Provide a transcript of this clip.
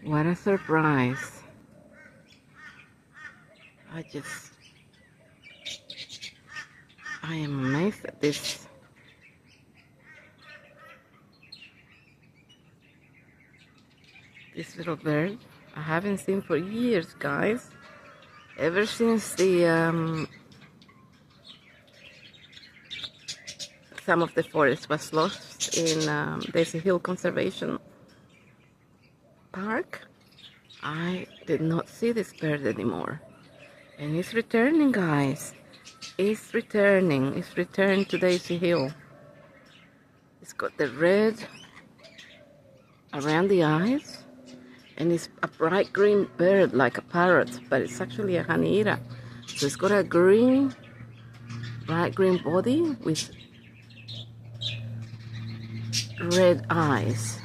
What a surprise. I am amazed at this. This little bird I haven't seen for years, guys. Ever since some of the forest was lost in Daisy Hill Conservation Park, I did not see this bird anymore. And it's returning, guys. It's returning. It's returned to Daisy Hill. It's got the red around the eyes, and it's a bright green bird like a parrot, but it's actually a honey eater. So it's got a bright green body with red eyes.